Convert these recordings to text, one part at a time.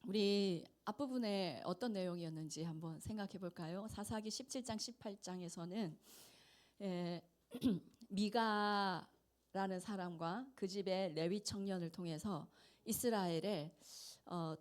우리 앞부분에 어떤 내용이었는지 한번 생각해 볼까요? 사사기 17장 18장에서는 미가라는 사람과 그 집의 레위 청년을 통해서 이스라엘의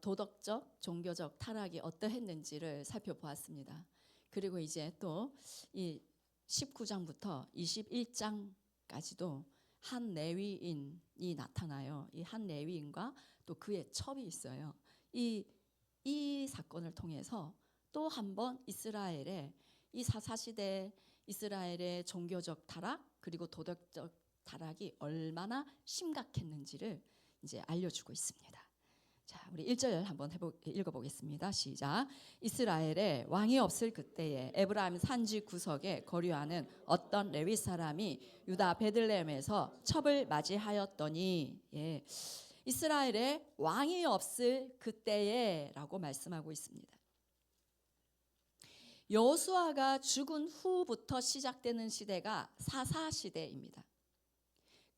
도덕적, 종교적 타락이 어떠했는지를 살펴보았습니다. 그리고 이제 또 이 19장부터 21장까지도 한 레위인이 나타나요. 이 한 레위인과 또 그의 첩이 있어요. 이 사건을 통해서 또 한 번 이스라엘의 이 사사시대 이스라엘의 종교적 타락 그리고 도덕적 타락이 얼마나 심각했는지를 이제 알려주고 있습니다. 자, 우리 1절 한번 읽어보겠습니다. 시작. 이스라엘에 왕이 없을 그때에 에브라임 산지 구석에 거류하는 어떤 레위 사람이 유다 베들레헴에서 첩을 맞이하였더니, 이스라엘에 왕이 없을 그때에 라고 말씀하고 있습니다. 여호수아가 죽은 후부터 시작되는 시대가 사사시대입니다.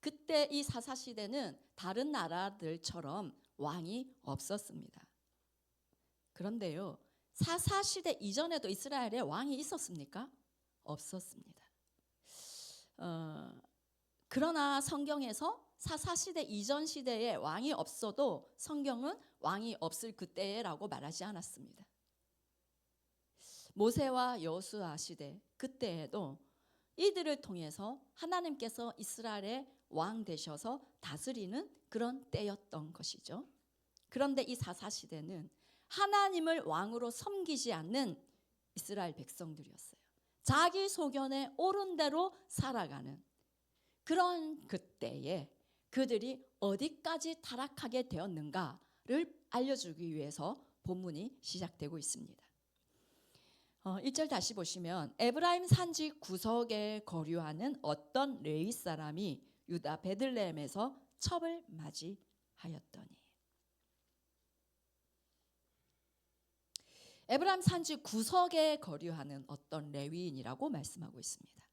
그때 이 사사시대는 다른 나라들처럼 왕이 없었습니다. 그런데요, 사사시대 이전에도 이스라엘에 왕이 있었습니까? 없었습니다. 그러나 성경에서 사사시대 이전 시대에 왕이 없어도 성경은 왕이 없을 그때라고 말하지 않았습니다. 모세와 여호수아 시대 그때에도 이들을 통해서 하나님께서 이스라엘의 왕 되셔서 다스리는 그런 때였던 것이죠. 그런데 이 사사시대는 하나님을 왕으로 섬기지 않는 이스라엘 백성들이었어요. 자기 소견에 옳은 대로 살아가는 그런 그때에 그들이 어디까지 타락하게 되었는가를 알려주기 위해서 본문이 시작되고 있습니다. 1절 다시 보시면 에브라임 산지 구석에 거류하는 어떤 레위 사람이 유다 베들레헴에서 첩을 맞이하였더니. 에브라임 산지 구석에 거류하는 어떤 레위인이라고 말씀하고 있습니다.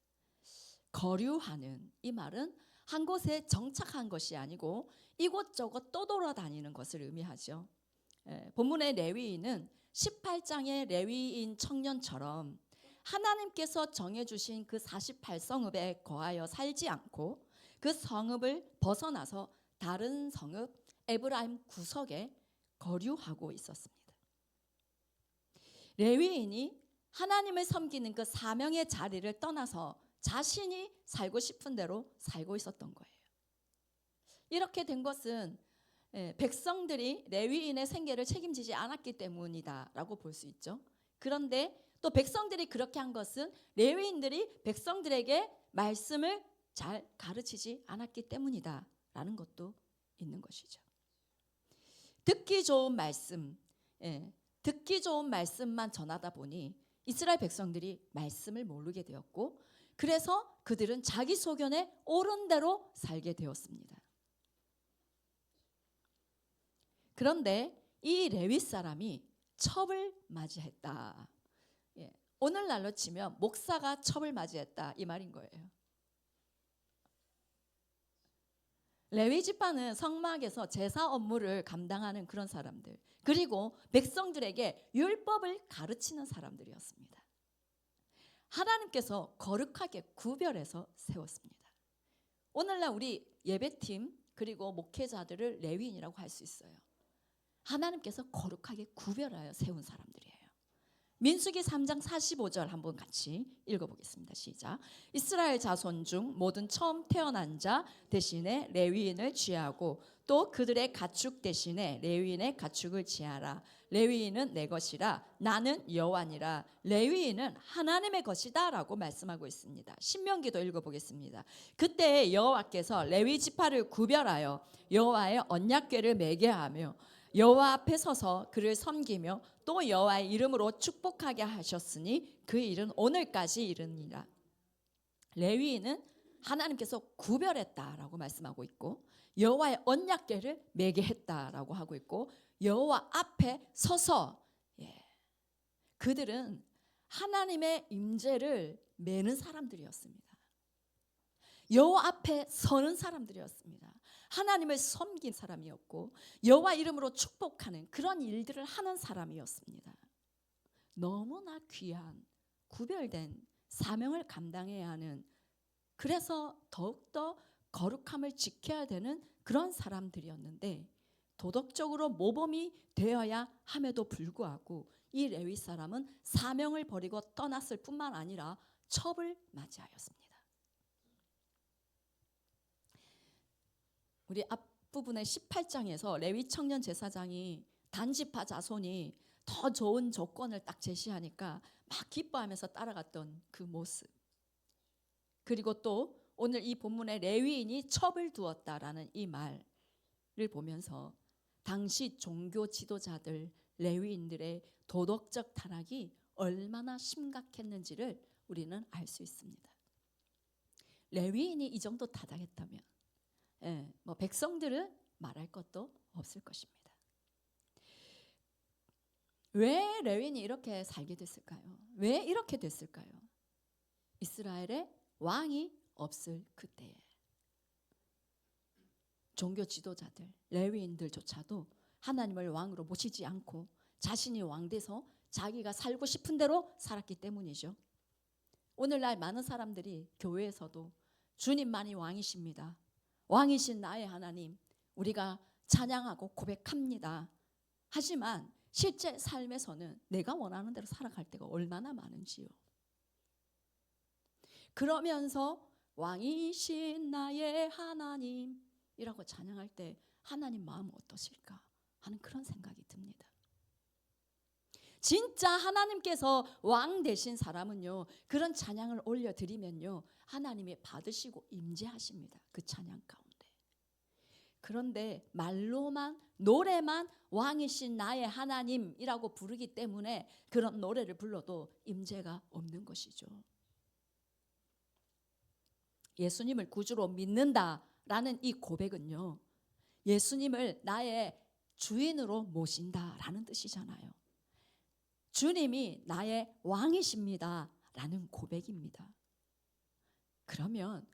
거류하는 이 말은 한 곳에 정착한 것이 아니고 이곳저곳 떠돌아다니는 것을 의미하죠. 본문의 레위인은 18장의 레위인 청년처럼 하나님께서 정해주신 그 48성읍에 거하여 살지 않고 그 성읍을 벗어나서 다른 성읍 에브라임 구석에 거류하고 있었습니다. 레위인이 하나님을 섬기는 그 사명의 자리를 떠나서 자신이 살고 싶은 대로 살고 있었던 거예요. 이렇게 된 것은 백성들이 레위인의 생계를 책임지지 않았기 때문이다라고 볼 수 있죠. 그런데 또 백성들이 그렇게 한 것은 레위인들이 백성들에게 말씀을 잘 가르치지 않았기 때문이다라는 것도 있는 것이죠. 듣기 좋은 말씀, 듣기 좋은 말씀만 전하다 보니 이스라엘 백성들이 말씀을 모르게 되었고 그래서 그들은 자기 소견에 옳은 대로 살게 되었습니다. 그런데 이 레위 사람이 첩을 맞이했다. 오늘날로 치면 목사가 첩을 맞이했다 이 말인 거예요. 레위 지파는 성막에서 제사 업무를 감당하는 그런 사람들, 그리고 백성들에게 율법을 가르치는 사람들이었습니다. 하나님께서 거룩하게 구별해서 세웠습니다. 오늘날 우리 예배팀 그리고 목회자들을 레위인이라고 할 수 있어요. 하나님께서 거룩하게 구별하여 세운 사람들이에요. 민수기 3장 45절 한번 같이 읽어보겠습니다. 시작. 이스라엘 자손 중 모든 처음 태어난 자 대신에 레위인을 취하고 또 그들의 가축 대신에 레위인의 가축을 취하라. 레위인은 내 것이라 나는 여호와니라. 레위인은 하나님의 것이다 라고 말씀하고 있습니다. 신명기도 읽어보겠습니다. 그때 여호와께서 레위 지파를 구별하여 여호와의 언약궤를 매게 하며 여호와 앞에 서서 그를 섬기며 또 여호와의 이름으로 축복하게 하셨으니 그 일은 오늘까지 이르니라. 레위인은 하나님께서 구별했다라고 말씀하고 있고 여호와의 언약궤를 매게 했다라고 하고 있고 여호와 앞에 서서 그들은 하나님의 임재를 매는 사람들이었습니다. 여호와 앞에 서는 사람들이었습니다. 하나님을 섬긴 사람이었고 여호와 이름으로 축복하는 그런 일들을 하는 사람이었습니다. 너무나 귀한 구별된 사명을 감당해야 하는, 그래서 더욱더 거룩함을 지켜야 되는 그런 사람들이었는데 도덕적으로 모범이 되어야 함에도 불구하고 이 레위 사람은 사명을 버리고 떠났을 뿐만 아니라 첩을 맞이하였습니다. 우리 앞부분의 18장에서 레위 청년 제사장이 단지파 자손이 더 좋은 조건을 딱 제시하니까 막 기뻐하면서 따라갔던 그 모습, 그리고 또 오늘 이 본문에 레위인이 첩을 두었다라는 이 말을 보면서 당시 종교 지도자들 레위인들의 도덕적 타락이 얼마나 심각했는지를 우리는 알 수 있습니다. 레위인이 이 정도 타락했다면 백성들은 말할 것도 없을 것입니다. 왜 레위인이 이렇게 살게 됐을까요? 왜 이렇게 됐을까요? 이스라엘에 왕이 없을 그때에 종교 지도자들 레위인들조차도 하나님을 왕으로 모시지 않고 자신이 왕 돼서 자기가 살고 싶은 대로 살았기 때문이죠. 오늘날 많은 사람들이 교회에서도 주님만이 왕이십니다, 왕이신 나의 하나님 우리가 찬양하고 고백합니다. 하지만 실제 삶에서는 내가 원하는 대로 살아갈 때가 얼마나 많은지요. 그러면서 왕이신 나의 하나님이라고 찬양할 때 하나님 마음 어떠실까 하는 그런 생각이 듭니다. 진짜 하나님께서 왕 되신 사람은요, 그런 찬양을 올려드리면요 하나님이 받으시고 임재하십니다. 그 찬양 가운데. 그런데 말로만 노래만 왕이신 나의 하나님이라고 부르기 때문에 그런 노래를 불러도 임재가 없는 것이죠. 예수님을 구주로 믿는다라는 이 고백은요, 예수님을 나의 주인으로 모신다라는 뜻이잖아요. 주님이 나의 왕이십니다라는 고백입니다. 그러면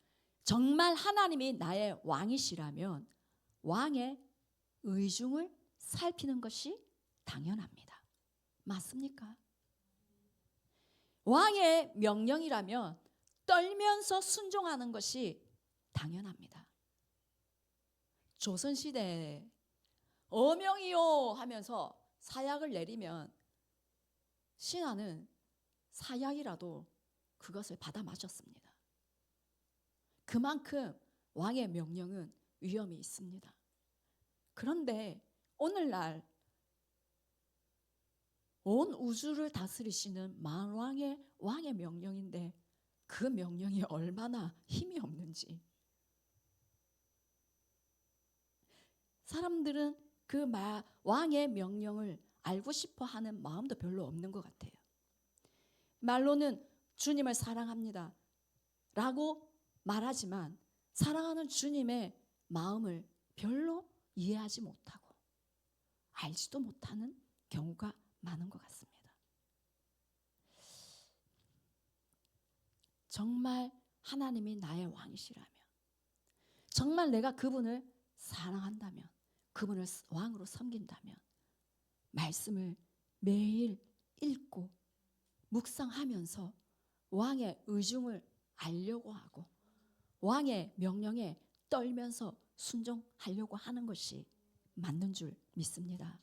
정말 하나님이 나의 왕이시라면 왕의 의중을 살피는 것이 당연합니다. 맞습니까? 왕의 명령이라면 떨면서 순종하는 것이 당연합니다. 조선시대에 어명이요 하면서 사약을 내리면 신하는 사약이라도 그것을 받아 마셨습니다. 그만큼 왕의 명령은 위험이 있습니다. 그런데 오늘날 온 우주를 다스리시는 만왕의 왕의 명령인데 그 명령이 얼마나 힘이 없는지, 사람들은 그 왕의 명령을 알고 싶어 하는 마음도 별로 없는 것 같아요. 말로는 주님을 사랑합니다 라고 말하지만 사랑하는 주님의 마음을 별로 이해하지 못하고 알지도 못하는 경우가 많은 것 같습니다. 정말 하나님이 나의 왕이시라면, 정말 내가 그분을 사랑한다면, 그분을 왕으로 섬긴다면 말씀을 매일 읽고 묵상하면서 왕의 의중을 알려고 하고 왕의 명령에 떨면서 순종하려고 하는 것이 맞는 줄 믿습니다.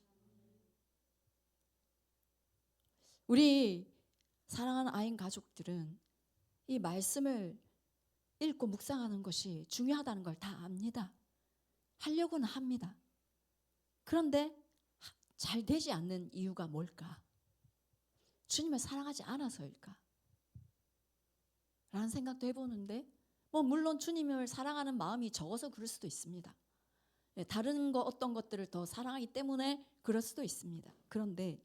우리 사랑하는 아인 가족들은 이 말씀을 읽고 묵상하는 것이 중요하다는 걸 다 압니다. 하려고는 합니다. 그런데 잘 되지 않는 이유가 뭘까? 주님을 사랑하지 않아서일까? 라는 생각도 해보는데 물론 주님을 사랑하는 마음이 적어서 그럴 수도 있습니다. 다른 어떤 것들을 더 사랑하기 때문에 그럴 수도 있습니다. 그런데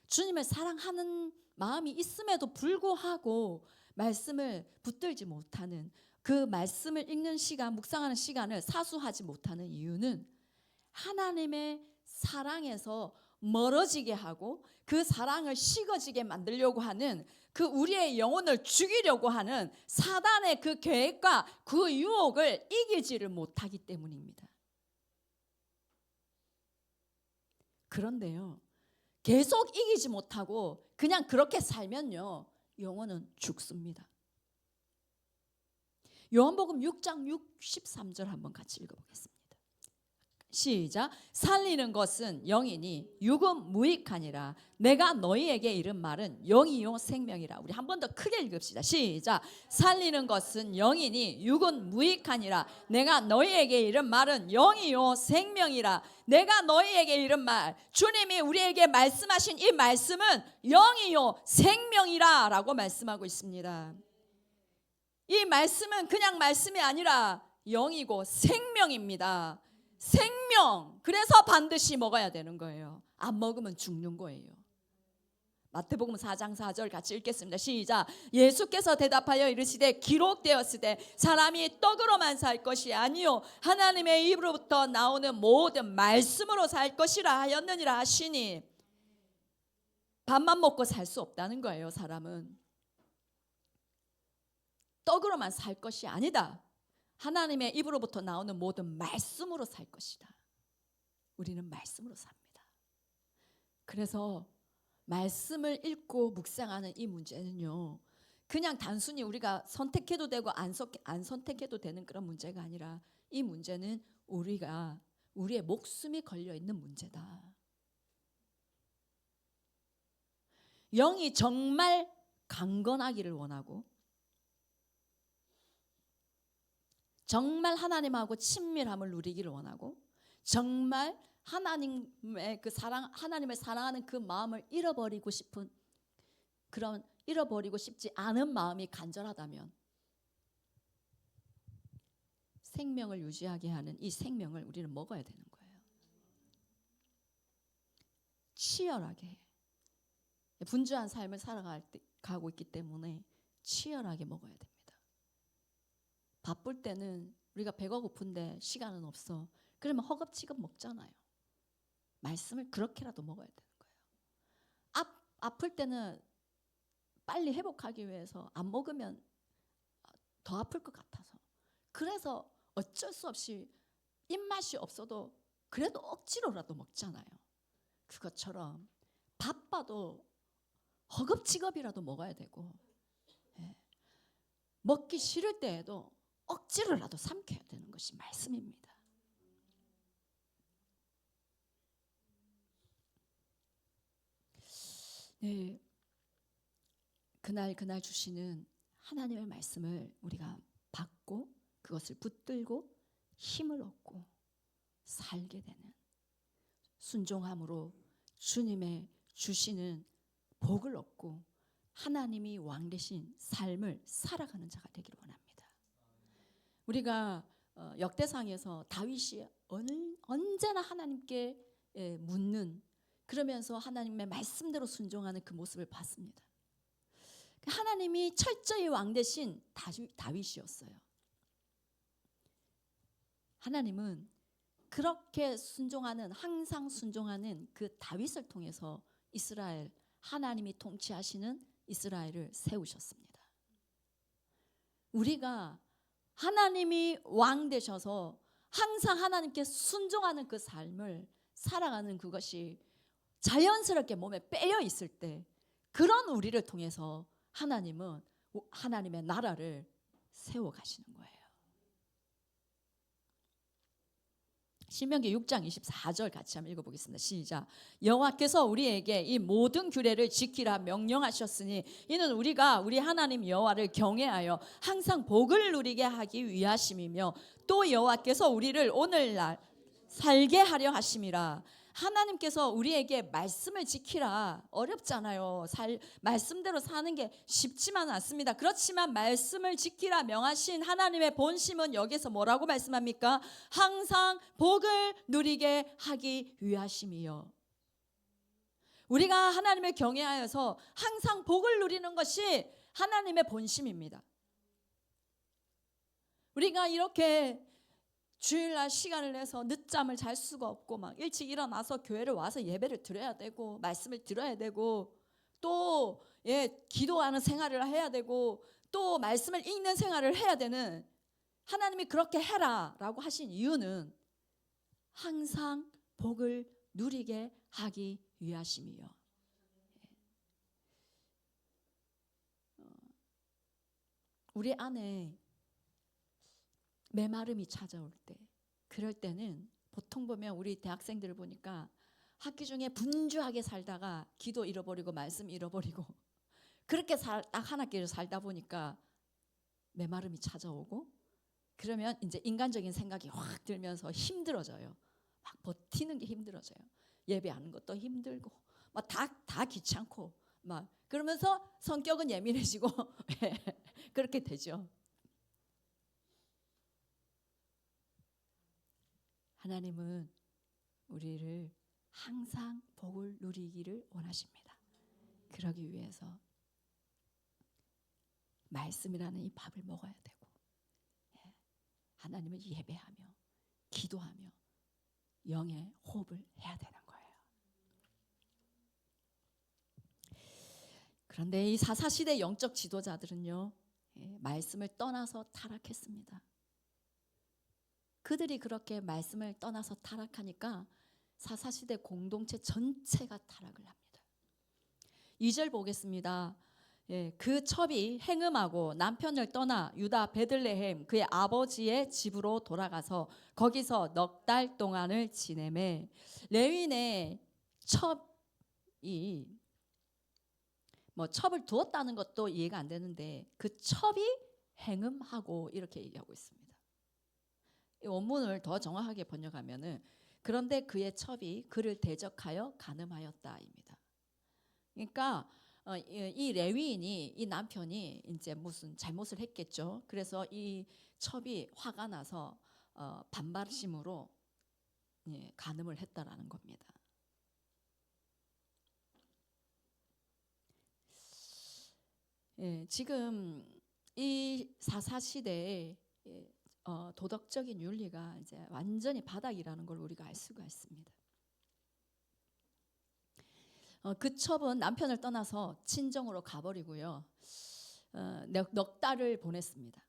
주님을 사랑하는 마음이 있음에도 불구하고 말씀을 붙들지 못하는, 그 말씀을 읽는 시간, 묵상하는 시간을 사수하지 못하는 이유는 하나님의 사랑에서 멀어지게 하고 그 사랑을 식어지게 만들려고 하는, 그 우리의 영혼을 죽이려고 하는 사단의 그 계획과 그 유혹을 이기지를 못하기 때문입니다. 그런데요, 계속 이기지 못하고 그냥 그렇게 살면요, 영혼은 죽습니다. 요한복음 6장 63절 한번 같이 읽어보겠습니다. 시작. 살리는 것은 영이니 육은 무익하니라. 내가 너희에게 이른 말은 영이요 생명이라. 우리 한 번 더 크게 읽읍시다. 시작. 살리는 것은 영이니 육은 무익하니라. 내가 너희에게 이른 말은 영이요 생명이라. 내가 너희에게 이른 말, 주님이 우리에게 말씀하신 이 말씀은 영이요 생명이라 라고 말씀하고 있습니다. 이 말씀은 그냥 말씀이 아니라 영이고 생명입니다. 생명. 그래서 반드시 먹어야 되는 거예요. 안 먹으면 죽는 거예요. 마태복음 4장 4절 같이 읽겠습니다. 시작. 예수께서 대답하여 이르시되 기록되었으되 사람이 떡으로만 살 것이 아니요 하나님의 입으로부터 나오는 모든 말씀으로 살 것이라 하였느니라 하시니, 밥만 먹고 살 수 없다는 거예요. 사람은 떡으로만 살 것이 아니다. 하나님의 입으로부터 나오는 모든 말씀으로 살 것이다. 우리는 말씀으로 삽니다. 그래서 말씀을 읽고 묵상하는 이 문제는요, 그냥 단순히 우리가 선택해도 되고 안 선택해도 되는 그런 문제가 아니라, 이 문제는 우리의 목숨이 걸려있는 문제다. 영이 정말 강건하기를 원하고 정말 하나님하고 친밀함을 누리기를 원하고 정말 하나님의 그 사랑, 하나님을 사랑하는 그 마음을 잃어버리고 싶지 않은 마음이 간절하다면, 생명을 유지하게 하는 이 생명을 우리는 먹어야 되는 거예요. 치열하게 분주한 삶을 살아가고 있기 때문에 치열하게 먹어야 됩니다. 바쁠 때는 우리가 배가 고픈데 시간은 없어. 그러면 허겁지겁 먹잖아요. 말씀을 그렇게라도 먹어야 되는 거예요. 아플 때는 빨리 회복하기 위해서 안 먹으면 더 아플 것 같아서, 그래서 어쩔 수 없이 입맛이 없어도 그래도 억지로라도 먹잖아요. 그것처럼 바빠도 허겁지겁이라도 먹어야 되고, 먹기 싫을 때에도 억지로라도 삼켜야 되는 것이 말씀입니다. 네, 그날 주시는 하나님의 말씀을 우리가 받고 그것을 붙들고 힘을 얻고 살게 되는, 순종함으로 주님의 주시는 복을 얻고 하나님이 왕 되신 삶을 살아가는 자가 되기를 원합니다. 우리가 역대상에서 다윗이 언제나 하나님께 묻는, 그러면서 하나님의 말씀대로 순종하는 그 모습을 봤습니다. 하나님이 철저히 왕 되신 다윗이었어요. 하나님은 그렇게 항상 순종하는 그 다윗을 통해서 하나님이 통치하시는 이스라엘을 세우셨습니다. 우리가 하나님이 왕 되셔서 항상 하나님께 순종하는 그 삶을 살아가는 그것이 자연스럽게 몸에 빼여 있을 때, 그런 우리를 통해서 하나님은 하나님의 나라를 세워가시는 거예요. 신명기 6장 24절 같이 한번 읽어보겠습니다. 시작. 여호와께서 우리에게 이 모든 규례를 지키라 명령하셨으니 이는 우리가 우리 하나님 여호와를 경외하여 항상 복을 누리게 하기 위하심이며, 또 여호와께서 우리를 오늘날 살게 하려 하심이라. 하나님께서 우리에게 말씀을 지키라. 어렵잖아요. 말씀대로 사는 게 쉽지만 않습니다. 그렇지만 말씀을 지키라 명하신 하나님의 본심은 여기서 뭐라고 말씀합니까? 항상 복을 누리게 하기 위하심이요. 우리가 하나님을 경외하여서 항상 복을 누리는 것이 하나님의 본심입니다. 우리가 이렇게 주일날 시간을 내서 늦잠을 잘 수가 없고 막 일찍 일어나서 교회를 와서 예배를 드려야 되고 말씀을 들어야 되고 또 기도하는 생활을 해야 되고 또 말씀을 읽는 생활을 해야 되는, 하나님이 그렇게 해라 라고 하신 이유는 항상 복을 누리게 하기 위하심이요. 우리 안에 메마름이 찾아올 때, 그럴 때는 보통 보면 우리 대학생들을 보니까 학기 중에 분주하게 살다가 기도 잃어버리고 말씀 잃어버리고 그렇게 딱 한 학기를 살다 보니까 메마름이 찾아오고, 그러면 이제 인간적인 생각이 확 들면서 힘들어져요. 막 버티는 게 힘들어져요. 예배하는 것도 힘들고 막 다 귀찮고 막 그러면서 성격은 예민해지고 그렇게 되죠. 하나님은 우리를 항상 복을 누리기를 원하십니다. 그러기 위해서 말씀이라는 이 밥을 먹어야 되고, 하나님을 예배하며 기도하며 영의 호흡을 해야 되는 거예요. 그런데 이 사사시대 영적 지도자들은요, 말씀을 떠나서 타락했습니다. 그들이 그렇게 말씀을 떠나서 타락하니까 사사시대 공동체 전체가 타락을 합니다. 2절 보겠습니다. 그 첩이 행음하고 남편을 떠나 유다 베들레헴 그의 아버지의 집으로 돌아가서 거기서 넉 달 동안을 지내매, 레위인의 첩이 첩을 두었다는 것도 이해가 안 되는데 그 첩이 행음하고 이렇게 얘기하고 있습니다. 이 원문을 더 정확하게 번역하면은 그런데 그의 첩이 그를 대적하여 간음하였다입니다. 그러니까 이 레위인이, 이 남편이 이제 무슨 잘못을 했겠죠. 그래서 이 첩이 화가 나서 반발심으로 간음을 했다라는 겁니다. 지금 이 사사시대에 도덕적인 윤리가 이제 완전히 바닥이라는 걸 우리가 알 수가 있습니다. 그 첩은 남편을 떠나서 친정으로 가버리고요. 넉 달을 보냈습니다.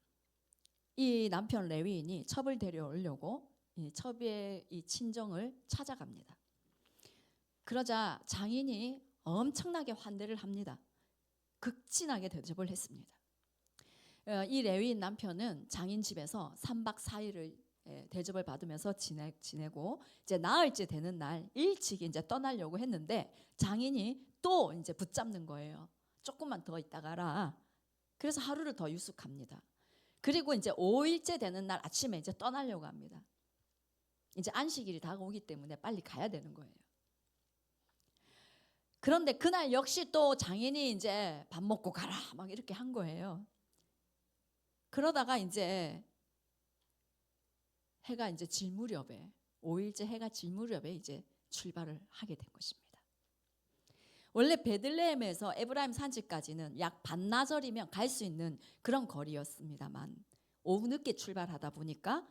이 남편 레위인이 첩을 데려오려고 이 첩의 이 친정을 찾아갑니다. 그러자 장인이 엄청나게 환대를 합니다. 극진하게 대접을 했습니다. 이 레위인 남편은 장인 집에서 3박 4일을 대접을 받으면서 지내고 이제 나흘째 되는 날 일찍 이제 떠나려고 했는데 장인이 또 이제 붙잡는 거예요. 조금만 더 있다 가라. 그래서 하루를 더 유숙합니다. 그리고 이제 5일째 되는 날 아침에 이제 떠나려고 합니다. 이제 안식일이 다가오기 때문에 빨리 가야 되는 거예요. 그런데 그날 역시 또 장인이 이제 밥 먹고 가라 막 이렇게 한 거예요. 그러다가 이제 해가 이제 질 무렵에 5일째 해가 질 무렵에 이제 출발을 하게 된 것입니다. 원래 베들레헴에서 에브라임 산지까지는 약 반나절이면 갈 수 있는 그런 거리였습니다만 오후 늦게 출발하다 보니까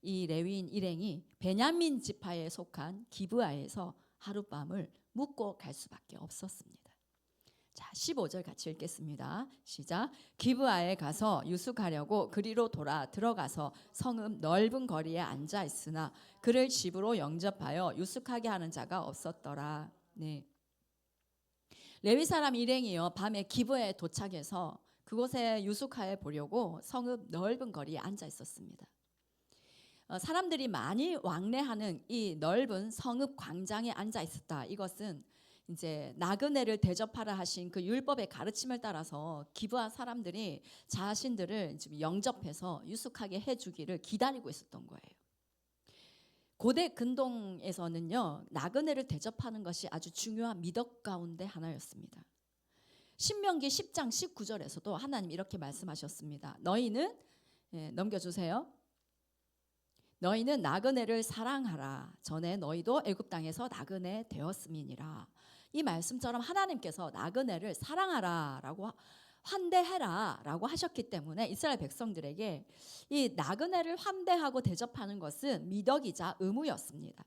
이 레위인 일행이 베냐민 지파에 속한 기브아에서 하룻밤을 묵고 갈 수밖에 없었습니다. 자, 15절 같이 읽겠습니다. 시작. 기브아에 가서 유숙하려고 그리로 들어가서 성읍 넓은 거리에 앉아 있으나 그를 집으로 영접하여 유숙하게 하는 자가 없었더라. 네. 레위 사람 일행이요 밤에 기브아에 도착해서 그곳에 유숙하여 보려고 성읍 넓은 거리에 앉아 있었습니다. 사람들이 많이 왕래하는 이 넓은 성읍 광장에 앉아 있었다. 이것은 이제 나그네를 대접하라 하신 그 율법의 가르침을 따라서 기브아 사람들이 자신들을 지금 영접해서 유숙하게 해주기를 기다리고 있었던 거예요. 고대 근동에서는요 나그네를 대접하는 것이 아주 중요한 미덕 가운데 하나였습니다. 신명기 10장 19절에서도 하나님 이렇게 말씀하셨습니다. 너희는 넘겨주세요. 너희는 나그네를 사랑하라. 전에 너희도 애굽 땅에서 나그네 되었음이니라. 이 말씀처럼 하나님께서 나그네를 사랑하라라고 환대해라라고 하셨기 때문에 이스라엘 백성들에게 이 나그네를 환대하고 대접하는 것은 미덕이자 의무였습니다.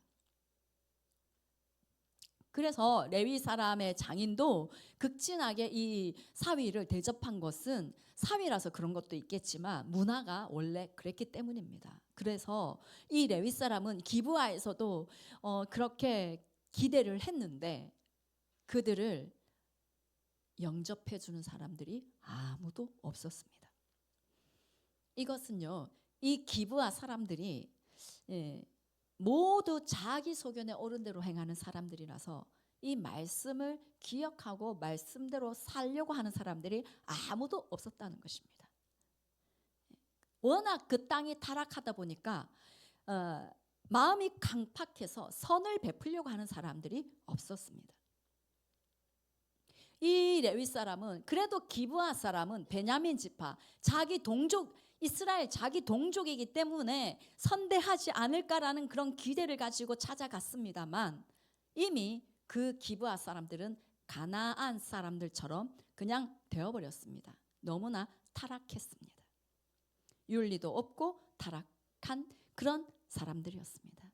그래서 레위 사람의 장인도 극진하게 이 사위를 대접한 것은 사위라서 그런 것도 있겠지만 문화가 원래 그랬기 때문입니다. 그래서 이 레위 사람은 기브아에서도 그렇게 기대를 했는데 그들을 영접해 주는 사람들이 아무도 없었습니다. 이것은요, 이 기브아 사람들이 모두 자기 소견에 옳은 대로 행하는 사람들이라서 이 말씀을 기억하고 말씀대로 살려고 하는 사람들이 아무도 없었다는 것입니다. 워낙 그 땅이 타락하다 보니까 마음이 강팍해서 선을 베풀려고 하는 사람들이 없었습니다. 이 레위 사람은, 그래도 기브아 사람은 베냐민 지파, 자기 동족, 이스라엘 자기 동족이기 때문에 선대하지 않을까라는 그런 기대를 가지고 찾아갔습니다만 이미 그 기브아 사람들은 가나안 사람들처럼 그냥 되어버렸습니다. 너무나 타락했습니다. 윤리도 없고 타락한 그런 사람들이었습니다.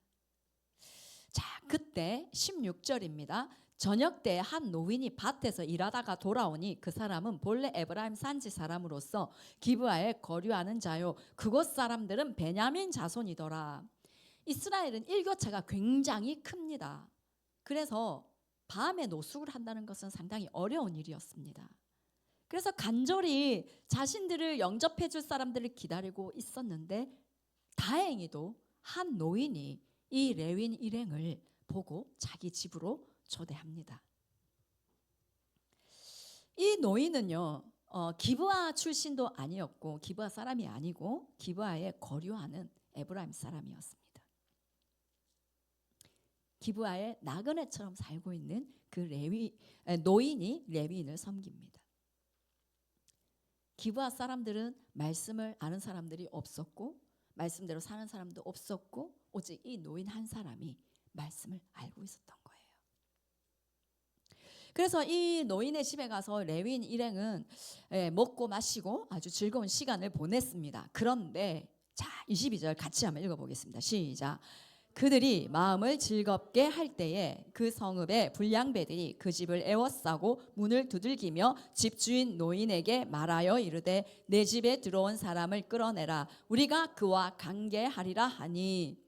자, 그때 16절입니다. 저녁 때 한 노인이 밭에서 일하다가 돌아오니 그 사람은 본래 에브라임 산지 사람으로서 기브아에 거류하는 자요, 그곳 사람들은 베냐민 자손이더라. 이스라엘은 일교차가 굉장히 큽니다. 그래서 밤에 노숙을 한다는 것은 상당히 어려운 일이었습니다. 그래서 간절히 자신들을 영접해 줄 사람들을 기다리고 있었는데 다행히도 한 노인이 이 레위인 일행을 보고 자기 집으로 초대합니다. 이 노인은요, 기브아 출신도 아니었고 기브아 사람이 아니고 기브아에 거류하는 에브라임 사람이었습니다. 기브아에 나그네처럼 살고 있는 그 노인이 레위인을 섬깁니다. 기브아 사람들은 말씀을 아는 사람들이 없었고 말씀대로 사는 사람도 없었고 오직 이 노인 한 사람이 말씀을 알고 있었던 거예요. 그래서 이 노인의 집에 가서 레위인 일행은 먹고 마시고 아주 즐거운 시간을 보냈습니다. 그런데 자, 22절 같이 한번 읽어보겠습니다. 시작. 그들이 마음을 즐겁게 할 때에 그 성읍의 불량배들이 그 집을 에워싸고 문을 두들기며 집주인 노인에게 말하여 이르되 내 집에 들어온 사람을 끌어내라. 우리가 그와 관계하리라 하니.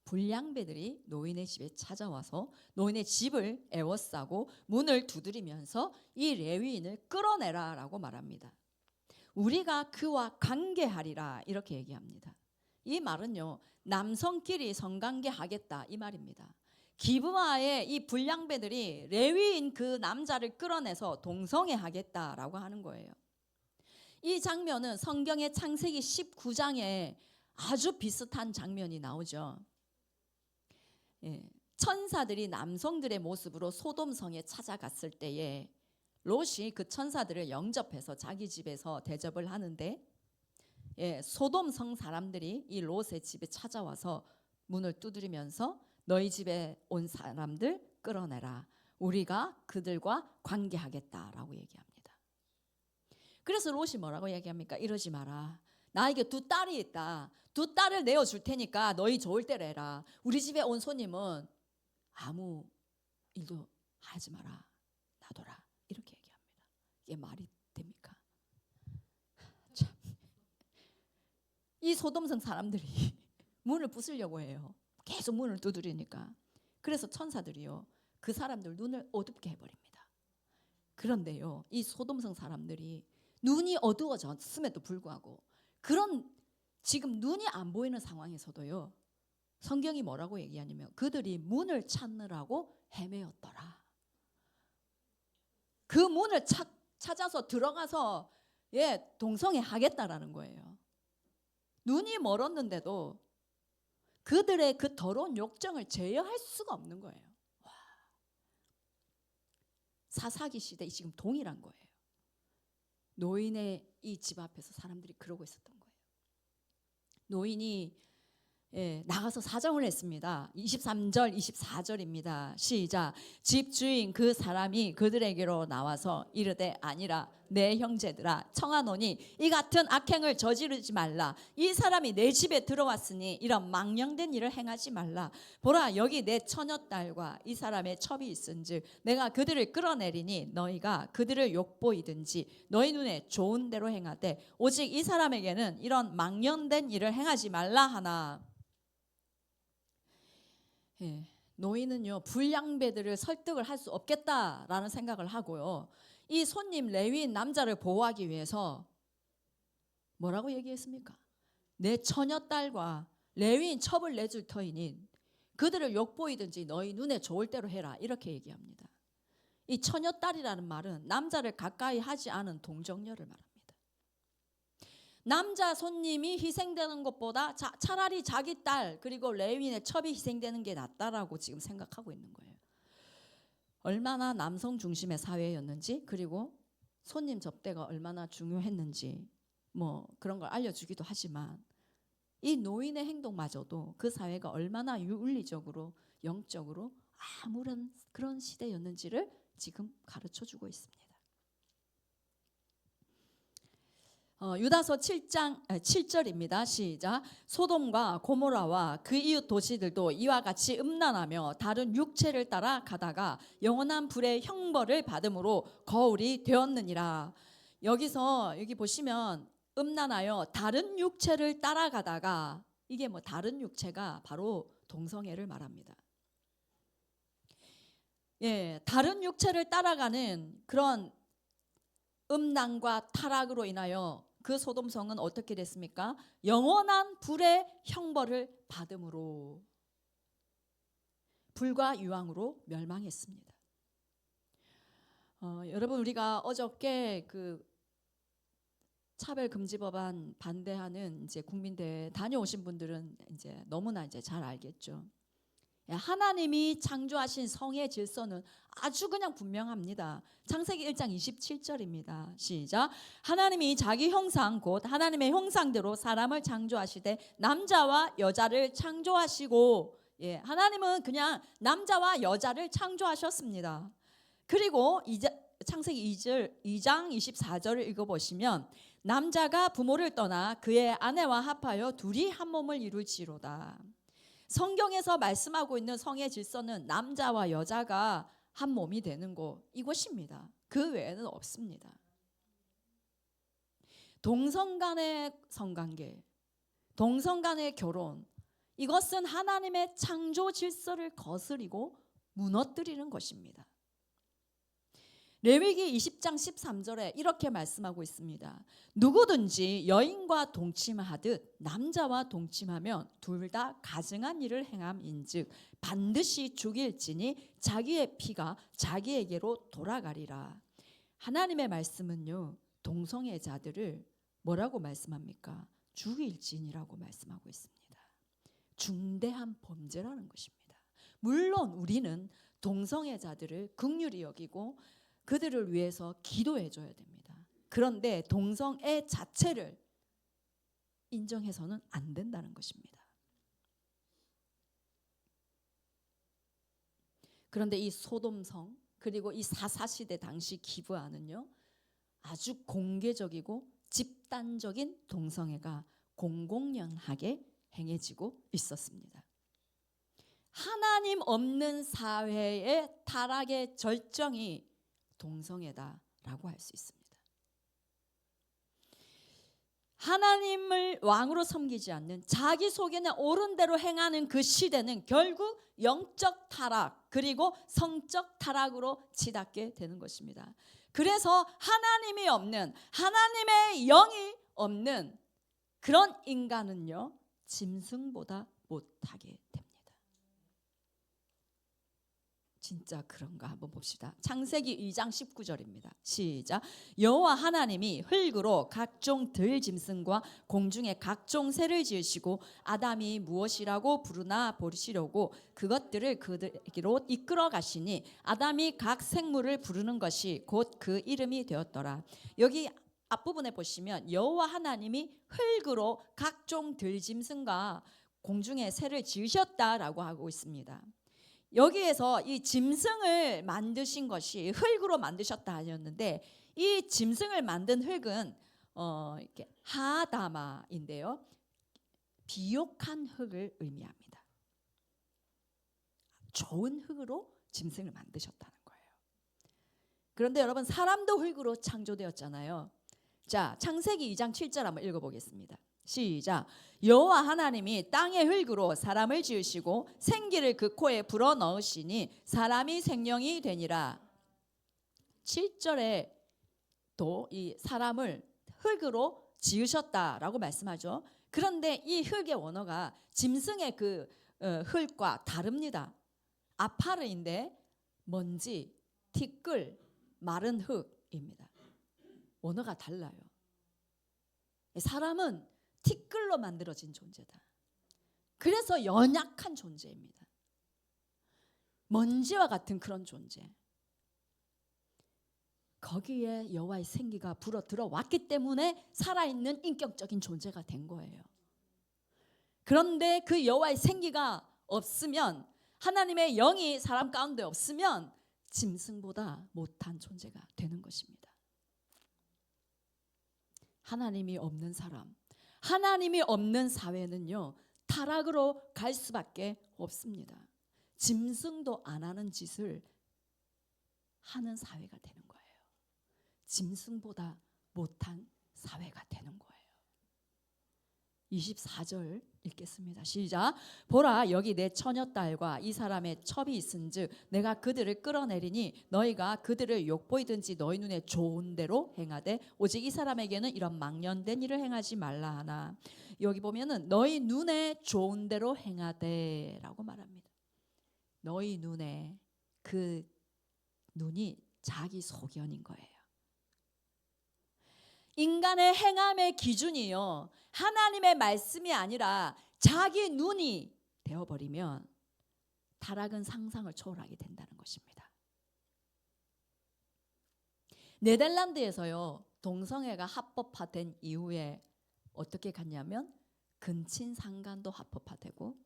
불량배들이 노인의 집에 찾아와서 노인의 집을 에워싸고 문을 두드리면서 이 레위인을 끌어내라 라고 말합니다. 우리가 그와 관계하리라 이렇게 얘기합니다. 이 말은요, 남성끼리 성관계하겠다 이 말입니다. 기브아의 이 불량배들이 레위인 그 남자를 끌어내서 동성애하겠다라고 하는 거예요. 이 장면은 성경의 창세기 19장에 아주 비슷한 장면이 나오죠. 천사들이 남성들의 모습으로 소돔성에 찾아갔을 때에 롯이 그 천사들을 영접해서 자기 집에서 대접을 하는데 소돔성 사람들이 이 롯의 집에 찾아와서 문을 두드리면서 너희 집에 온 사람들 끌어내라. 우리가 그들과 관계하겠다라고 얘기합니다. 그래서 롯이 뭐라고 얘기합니까? 이러지 마라. 나에게 두 딸이 있다. 두 딸을 내어줄 테니까 너희 좋을 대로 해라. 우리 집에 온 손님은 아무 일도 하지 마라. 놔둬라. 이렇게 얘기합니다. 이게 말이 됩니까? 참. 이 소돔성 사람들이 문을 부수려고 해요. 계속 문을 두드리니까. 그래서 천사들이요, 그 사람들 눈을 어둡게 해버립니다. 그런데요, 이 소돔성 사람들이 눈이 어두워졌음에도 불구하고 그런 지금 눈이 안 보이는 상황에서도요, 성경이 뭐라고 얘기하냐면 그들이 문을 찾느라고 헤매었더라. 그 문을 찾아서 들어가서 동성애 하겠다라는 거예요. 눈이 멀었는데도 그들의 그 더러운 욕정을 제어할 수가 없는 거예요. 와. 사사기 시대 지금 동일한 거예요. 노인의 이 집 앞에서 사람들이 그러고 있었던 거예요. 노인이 나가서 사정을 했습니다. 23절 24절입니다. 시작. 집주인 그 사람이 그들에게로 나와서 이르되 아니라 내 형제들아 청하노니 이 같은 악행을 저지르지 말라. 이 사람이 내 집에 들어왔으니 이런 망령된 일을 행하지 말라. 보라 여기 내 처녀딸과 이 사람의 첩이 있은즉 내가 그들을 끌어내리니 너희가 그들을 욕보이든지 너희 눈에 좋은 대로 행하되 오직 이 사람에게는 이런 망령된 일을 행하지 말라 하나. 예, 노인은요 불량배들을 설득을 할 수 없겠다라는 생각을 하고요. 이 손님 레위인 남자를 보호하기 위해서 뭐라고 얘기했습니까? 내 처녀딸과 레위인 첩을 내줄 터이니 그들을 욕보이든지 너희 눈에 좋을 대로 해라, 이렇게 얘기합니다. 이 처녀딸이라는 말은 남자를 가까이 하지 않은 동정녀를 말합니다. 남자 손님이 희생되는 것보다 차라리 자기 딸 그리고 레위인의 첩이 희생되는 게 낫다라고 지금 생각하고 있는 거예요. 얼마나 남성 중심의 사회였는지, 그리고 손님 접대가 얼마나 중요했는지 뭐 그런 걸 알려주기도 하지만, 이 노인의 행동마저도 그 사회가 얼마나 윤리적으로 영적으로 아무런 그런 시대였는지를 지금 가르쳐주고 있습니다. 유다서 7장 7절입니다. 시작. 소돔과 고모라와 그 이웃 도시들도 이와 같이 음란하며 다른 육체를 따라 가다가 영원한 불의 형벌을 받음으로 거울이 되었느니라. 여기 보시면 음란하여 다른 육체를 따라가다가, 이게 뭐 다른 육체가 바로 동성애를 말합니다. 예, 다른 육체를 따라가는 그런 음란과 타락으로 인하여 그 소돔성은 어떻게 됐습니까? 영원한 불의 형벌을 받음으로, 불과 유황으로 멸망했습니다. 여러분, 우리가 어저께 그 차별금지법안 반대하는 이제 국민대회 다녀오신 분들은 이제 너무나 이제 잘 알겠죠. 하나님이 창조하신 성의 질서는 아주 그냥 분명합니다. 창세기 1장 27절입니다. 시작. 하나님이 자기 형상 곧 하나님의 형상대로 사람을 창조하시되 남자와 여자를 창조하시고, 예, 하나님은 그냥 남자와 여자를 창조하셨습니다. 그리고 창세기 2장 24절을 읽어보시면 남자가 부모를 떠나 그의 아내와 합하여 둘이 한 몸을 이룰지로다. 성경에서 말씀하고 있는 성의 질서는 남자와 여자가 한 몸이 되는 곳, 이것입니다. 그 외에는 없습니다. 동성 간의 성관계, 동성 간의 결혼, 이것은 하나님의 창조 질서를 거스리고 무너뜨리는 것입니다. 레위기 20장 13절에 이렇게 말씀하고 있습니다. 누구든지 여인과 동침하듯 남자와 동침하면 둘 다 가증한 일을 행함인즉 반드시 죽일지니 자기의 피가 자기에게로 돌아가리라. 하나님의 말씀은요, 동성애자들을 뭐라고 말씀합니까? 죽일지니라고 말씀하고 있습니다. 중대한 범죄라는 것입니다. 물론 우리는 동성애자들을 긍휼히 여기고 그들을 위해서 기도해 줘야 됩니다. 그런데 동성애 자체를 인정해서는 안 된다는 것입니다. 그런데 이 소돔성 그리고 이 사사시대 당시 기브아는요, 아주 공개적이고 집단적인 동성애가 공공연하게 행해지고 있었습니다. 하나님 없는 사회의 타락의 절정이 동성애다라고 할 수 있습니다. 하나님을 왕으로 섬기지 않는, 자기 속에는 옳은 대로 행하는 그 시대는 결국 영적 타락 그리고 성적 타락으로 치닫게 되는 것입니다. 그래서 하나님이 없는, 하나님의 영이 없는 그런 인간은요, 짐승보다 못하게 됩니다. 진짜 그런가 한번 봅시다. 창세기 2장 19절입니다. 시작. 여호와 하나님이 흙으로 각종 들짐승과 공중의 각종 새를 지으시고 아담이 무엇이라고 부르나 보시려고 그것들을 그들에게로 이끌어 가시니 아담이 각 생물을 부르는 것이 곧 그 이름이 되었더라. 여기 앞부분에 보시면 여호와 하나님이 흙으로 각종 들짐승과 공중의 새를 지으셨다라고 하고 있습니다. 여기에서 이 짐승을 만드신 것이 흙으로 만드셨다 하셨는데, 이 짐승을 만든 흙은 이렇게 하다마인데요, 비옥한 흙을 의미합니다. 좋은 흙으로 짐승을 만드셨다는 거예요. 그런데 여러분, 사람도 흙으로 창조되었잖아요. 자, 창세기 2장 7절 한번 읽어보겠습니다. 시작. 여호와 하나님이 땅의 흙으로 사람을 지으시고 생기를 그 코에 불어 넣으시니 사람이 생명이 되니라. 7절에 또 이 사람을 흙으로 지으셨다라고 말씀하죠. 그런데 이 흙의 원어가 짐승의 그 흙과 다릅니다. 아파르인데 먼지, 티끌, 마른 흙입니다. 원어가 달라요. 사람은 티끌로 만들어진 존재다. 그래서 연약한 존재입니다. 먼지와 같은 그런 존재. 거기에 여호와의 생기가 불어 들어왔기 때문에 살아있는 인격적인 존재가 된 거예요. 그런데 그 여호와의 생기가 없으면, 하나님의 영이 사람 가운데 없으면 짐승보다 못한 존재가 되는 것입니다. 하나님이 없는 사람, 하나님이 없는 사회는요, 타락으로 갈 수밖에 없습니다. 짐승도 안 하는 짓을 하는 사회가 되는 거예요. 짐승보다 못한 사회가 되는 거예요. 24절 읽겠습니다. 시작. 보라, 여기 내 처녀딸과 이 사람의 첩이 있은즉 내가 그들을 끌어내리니 너희가 그들을 욕보이든지 너희 눈에 좋은 대로 행하되 오직 이 사람에게는 이런 망령된 일을 행하지 말라 하나. 여기 보면은 너희 눈에 좋은 대로 행하되라고 말합니다. 너희 눈에, 그 눈이 자기 소견인 거예요. 인간의 행함의 기준이요, 하나님의 말씀이 아니라 자기 눈이 되어버리면 타락은 상상을 초월하게 된다는 것입니다. 네덜란드에서요, 동성애가 합법화된 이후에 어떻게 갔냐면 근친상간도 합법화되고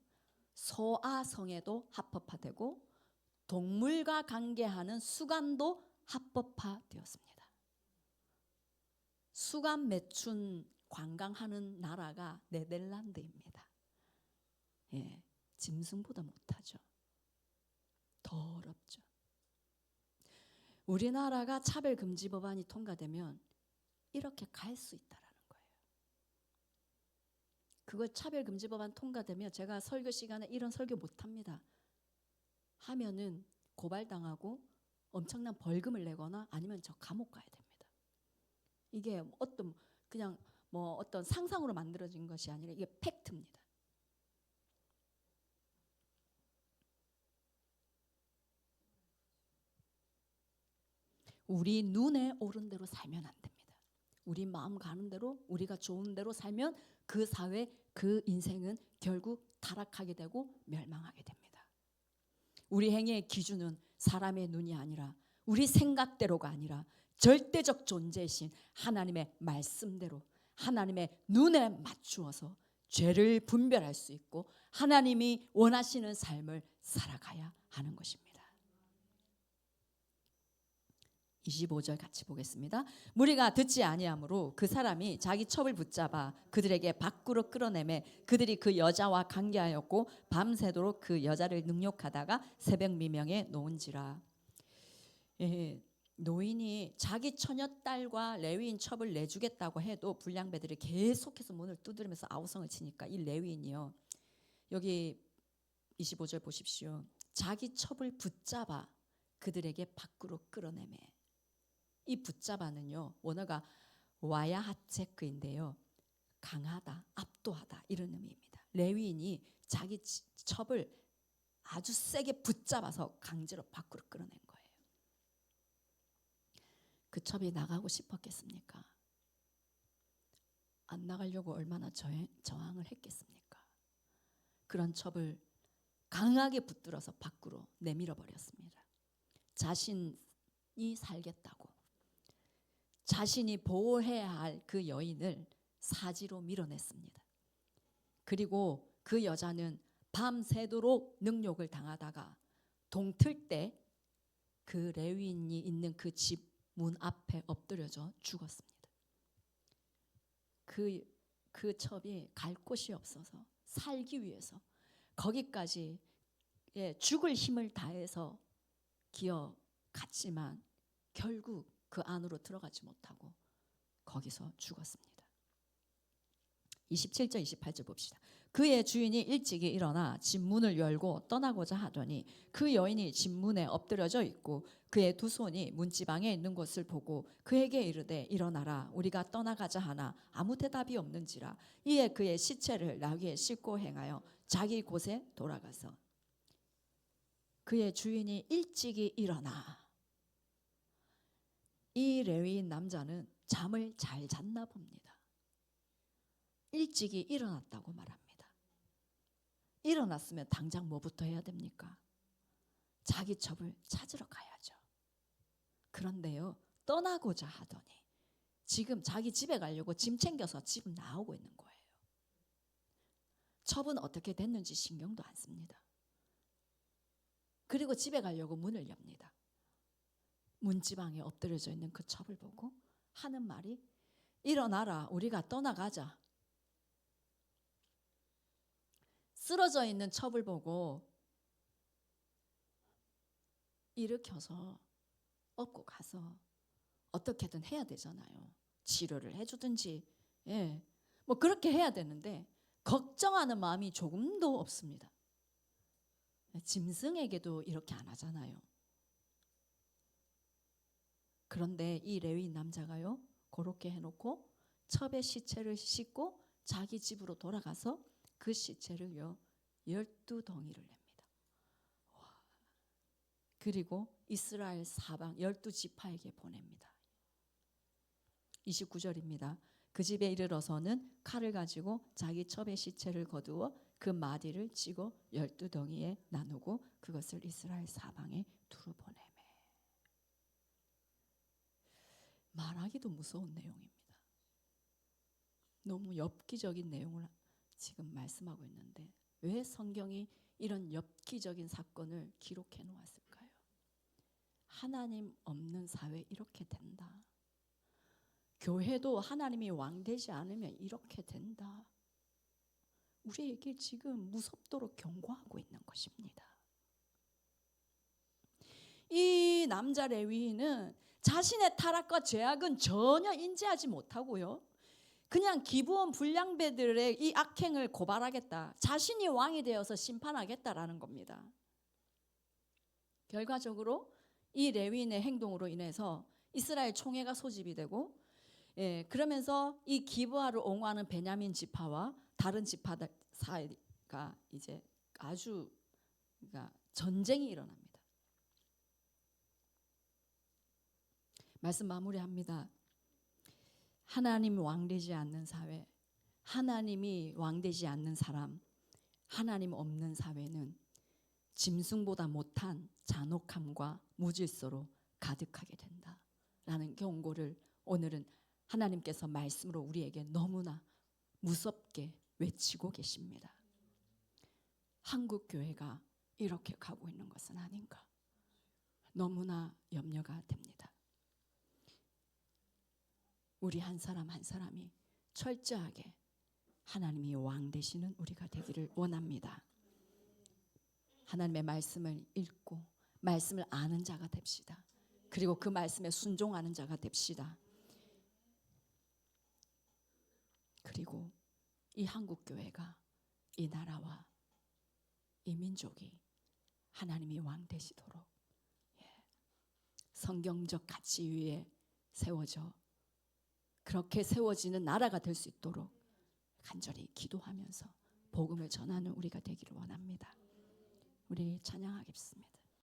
소아성애도 합법화되고 동물과 관계하는 수간도 합법화되었습니다. 수간 매춘 관광하는 나라가 네덜란드입니다. 예, 짐승보다 못하죠. 더럽죠. 우리나라가 차별금지 법안이 통과되면 이렇게 갈 수 있다라는 거예요. 그걸 차별금지 법안 통과되면 제가 설교 시간에 이런 설교 못합니다. 하면은 고발당하고 엄청난 벌금을 내거나 아니면 저 감옥 가야 됩니다. 이게 어떤 그냥 뭐 어떤 상상으로 만들어진 것이 아니라 이게 팩트입니다. 우리 눈에 오른 대로 살면 안 됩니다. 우리 마음 가는 대로, 우리가 좋은 대로 살면 그 사회, 그 인생은 결국 타락하게 되고 멸망하게 됩니다. 우리 행위의 기준은 사람의 눈이 아니라, 우리 생각대로가 아니라 절대적 존재이신 하나님의 말씀대로, 하나님의 눈에 맞추어서 죄를 분별할 수 있고 하나님이 원하시는 삶을 살아가야 하는 것입니다. 25절 같이 보겠습니다. 무리가 듣지 아니하므로 그 사람이 자기 첩을 붙잡아 그들에게 밖으로 끌어내매 그들이 그 여자와 관계하였고 밤새도록 그 여자를 능욕하다가 새벽 미명에 놓은지라. 예, 노인이 자기 처녀딸과 레위인 첩을 내주겠다고 해도 불량배들이 계속해서 문을 두드리면서 아우성을 치니까 이 레위인이요, 여기 25절 보십시오. 자기 첩을 붙잡아 그들에게 밖으로 끌어내매. 이 붙잡아는요, 원어가 와야하체크인데요, 강하다, 압도하다 이런 의미입니다. 레위인이 자기 첩을 아주 세게 붙잡아서 강제로 밖으로 끌어낸 거예요. 그 첩이 나가고 싶었겠습니까? 안 나가려고 얼마나 저항을 했겠습니까? 그런 첩을 강하게 붙들어서 밖으로 내밀어 버렸습니다. 자신이 살겠다고, 자신이 보호해야 할 그 여인을 사지로 밀어냈습니다. 그리고 그 여자는 밤새도록 능욕을 당하다가 동틀 때 그 레위인이 있는 그 집 문 앞에 엎드려져 죽었습니다. 그 첩이 갈 곳이 없어서 살기 위해서 거기까지 죽을 힘을 다해서 기어갔지만 결국 그 안으로 들어가지 못하고 거기서 죽었습니다. 27절 28절 봅시다. 그의 주인이 일찍이 일어나 집 문을 열고 떠나고자 하더니 그 여인이 집 문에 엎드려져 있고 그의 두 손이 문지방에 있는 것을 보고 그에게 이르되 일어나라 우리가 떠나가자 하나 아무 대답이 없는지라. 이에 그의 시체를 나귀에 싣고 행하여 자기 곳에 돌아가서 그의 주인이 일찍이 일어나. 이 레위인 남자는 잠을 잘 잤나 봅니다. 일찍이 일어났다고 말합니다. 일어났으면 당장 뭐부터 해야 됩니까? 자기 첩을 찾으러 가야죠. 그런데요, 떠나고자 하더니 지금 자기 집에 가려고 짐 챙겨서 집 나오고 있는 거예요. 첩은 어떻게 됐는지 신경도 안 씁니다. 그리고 집에 가려고 문을 엽니다. 문지방에 엎드려져 있는 그 첩을 보고 하는 말이 일어나라 우리가 떠나가자. 쓰러져 있는 첩을 보고 일으켜서 업고 가서 어떻게든 해야 되잖아요. 치료를 해주든지 뭐 그렇게 해야 되는데 걱정하는 마음이 조금도 없습니다. 짐승에게도 이렇게 안 하잖아요. 그런데 이 레위 남자가요 그렇게 해놓고 첩의 시체를 싣고 자기 집으로 돌아가서 그 시체를요 12덩이를 냅니다. 그리고 이스라엘 사방 12지파에게 보냅니다. 29절입니다. 그 집에 이르러서는 칼을 가지고 자기 첩의 시체를 거두어 그 마디를 찌고 12덩이에 나누고 그것을 이스라엘 사방에 두루 보내매. 말하기도 무서운 내용입니다. 너무 엽기적인 내용을 지금 말씀하고 있는데 왜 성경이 이런 엽기적인 사건을 기록해 놓았을까요? 하나님 없는 사회 이렇게 된다. 교회도 하나님이 왕되지 않으면 이렇게 된다. 우리에게 지금 무섭도록 경고하고 있는 것입니다. 이 남자 레위인은 자신의 타락과 죄악은 전혀 인지하지 못하고요. 그냥 기브온 불량배들의 이 악행을 고발하겠다. 자신이 왕이 되어서 심판하겠다라는 겁니다. 결과적으로 이 레위인의 행동으로 인해서 이스라엘 총회가 소집이 되고 그러면서 이 기브아를 옹호하는 베냐민 지파와 다른 지파들 사이가 이제 아주 그러니까 전쟁이 일어납니다. 말씀 마무리합니다. 하나님 왕되지 않는 사회, 하나님이 왕되지 않는 사람, 하나님 없는 사회는 짐승보다 못한 잔혹함과 무질서로 가득하게 된다라는 경고를 오늘은 하나님께서 말씀으로 우리에게 너무나 무섭게 외치고 계십니다. 한국 교회가 이렇게 가고 있는 것은 아닌가? 너무나 염려가 됩니다. 우리 한 사람 한 사람이 철저하게 하나님이 왕 되시는 우리가 되기를 원합니다. 하나님의 말씀을 읽고 말씀을 아는 자가 됩시다. 그리고 그 말씀에 순종하는 자가 됩시다. 그리고 이 한국 교회가 이 나라와 이 민족이 하나님이 왕 되시도록 성경적 가치 위에 세워져 그렇게 세워지는 나라가 될 수 있도록 간절히 기도하면서 복음을 전하는 우리가 되기를 원합니다. 우리 찬양하겠습니다.